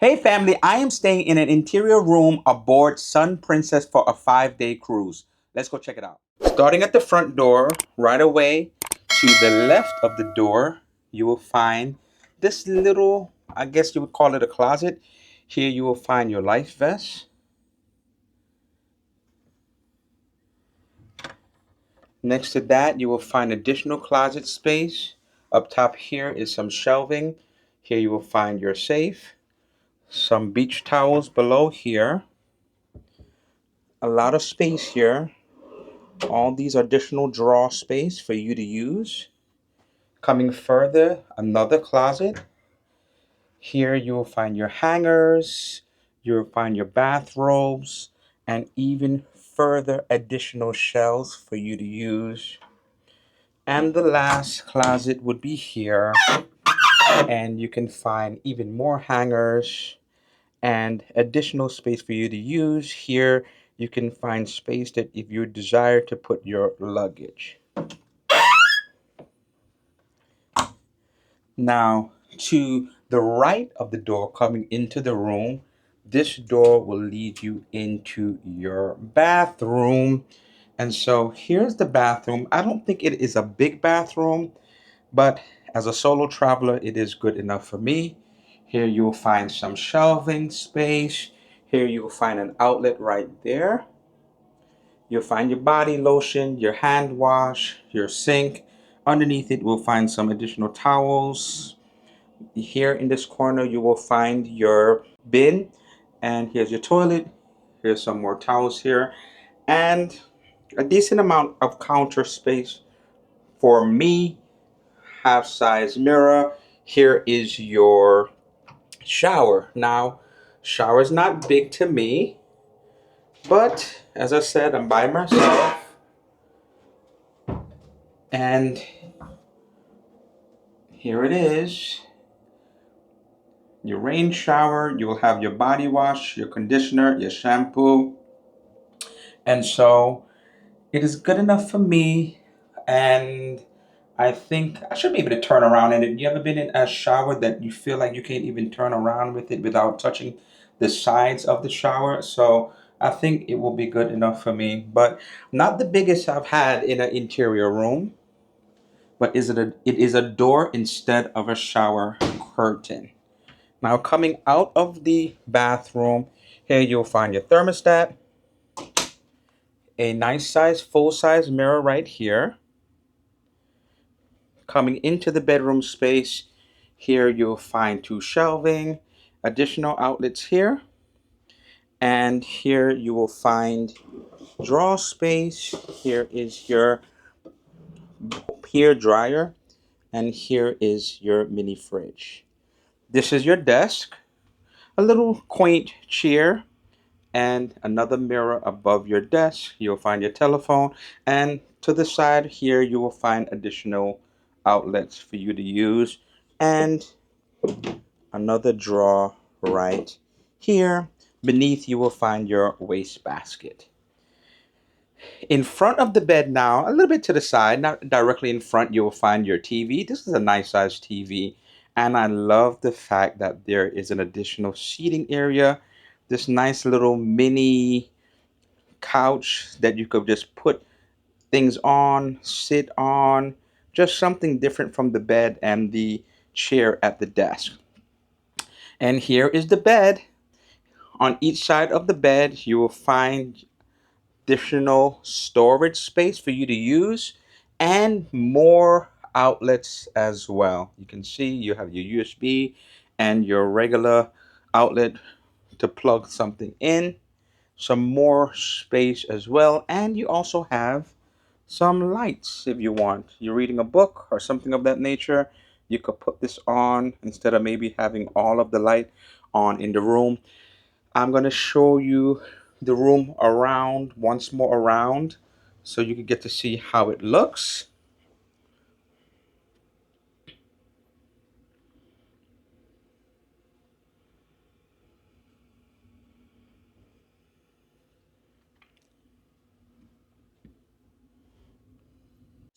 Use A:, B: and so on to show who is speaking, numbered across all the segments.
A: Hey family, I am staying in an interior room aboard Sun Princess for a 5-day cruise. Let's go check it out. Starting at the front door, right away to the left of the door, you will find this little, I guess you would call it a closet. Here you will find your life vest. Next to that, you will find additional closet space. Up top here is some shelving. Here you will find your safe, some beach towels below here, a lot of space here. All these additional drawer space for you to use. Coming further, another closet. Here you will find your hangers, you'll find your bathrobes, and even further additional shelves for you to use. And the last closet would be here, and you can find even more hangers and additional space for you to use. Here you can find space that if you desire to put your luggage. Now, to the right of the door coming into the room, this door will lead you into your bathroom. And so here's the bathroom. I don't think it is a big bathroom, but as a solo traveler, it is good enough for me. Here you'll find some shelving space. Here you'll find an outlet right there. You'll find your body lotion, your hand wash, your sink. Underneath it, we'll find some additional towels. Here in this corner, you will find your bin, and here's your toilet. Here's some more towels here, and a decent amount of counter space for me. Half size mirror. Here is your shower. Now, shower is not big to me, but as I said, I'm by myself, and here it is. Your rain shower. You will have your body wash, your conditioner, your shampoo. And so it is good enough for me. And I think I should be able to turn around in it. You ever been in a shower that you feel like you can't even turn around with it without touching the sides of the shower? So I think it will be good enough for me. But not the biggest I've had in an interior room, but it is a door instead of a shower curtain. Now coming out of the bathroom, here you'll find your thermostat, a nice size, full size mirror right here. Coming into the bedroom space, here you'll find two shelving, additional outlets here, and here you will find drawer space. Here is your hair dryer, and here is your mini fridge. This is your desk, a little quaint chair, and another mirror above your desk. You'll find your telephone, and to the side here you will find additional outlets for you to use, and another drawer right here. Beneath you will find your waste basket. In front of the bed now, a little bit to the side, not directly in front, you will find your TV. This is a nice size TV, and I love the fact that there is an additional seating area. This nice little mini couch that you could just put things on, sit on, just something different from the bed and the chair at the desk. And here is the bed. On each side of the bed, you will find additional storage space for you to use and more outlets as well. You can see you have your USB and your regular outlet to plug something in, some more space as well, and you also have some lights if you want. You're reading a book or something of that nature, you could put this on instead of maybe having all of the light on in the room. I'm going to show you the room around, once more around, so you can get to see how it looks.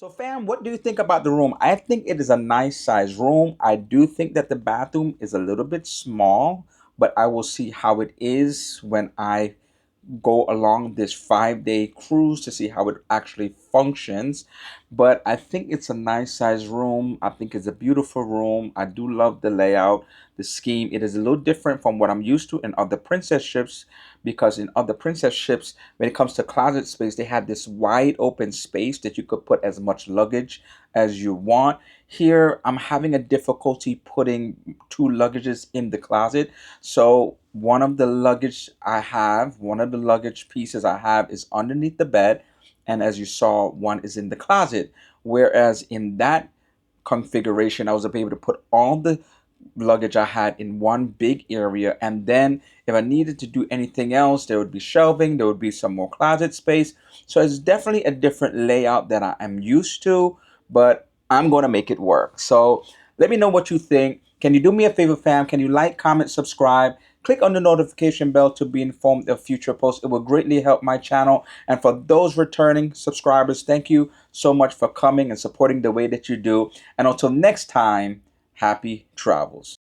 A: So fam, what do you think about the room? I think it is a nice size room. I do think that the bathroom is a little bit small, but I will see how it is when I go along this 5 day cruise to see how it actually functions. But I think it's a nice size room. I think it's a beautiful room. I do love the layout, the scheme. It is a little different from what I'm used to in other princess ships, because in other princess ships, when it comes to closet space, they had this wide open space that you could put as much luggage as you want. Here, I'm having a difficulty putting two luggages in the closet. So one of the luggage pieces I have is underneath the bed, and as you saw, one is in the closet. Whereas in that configuration, I was able to put all the luggage I had in one big area, and then if I needed to do anything else, there would be shelving, there would be some more closet space. So it's definitely a different layout that I am used to, but I'm going to make it work. So let me know what you think. Can you do me a favor, fam? Can you like, comment, subscribe? Click on the notification bell to be informed of future posts. It will greatly help my channel. And for those returning subscribers, thank you so much for coming and supporting the way that you do. And until next time, happy travels.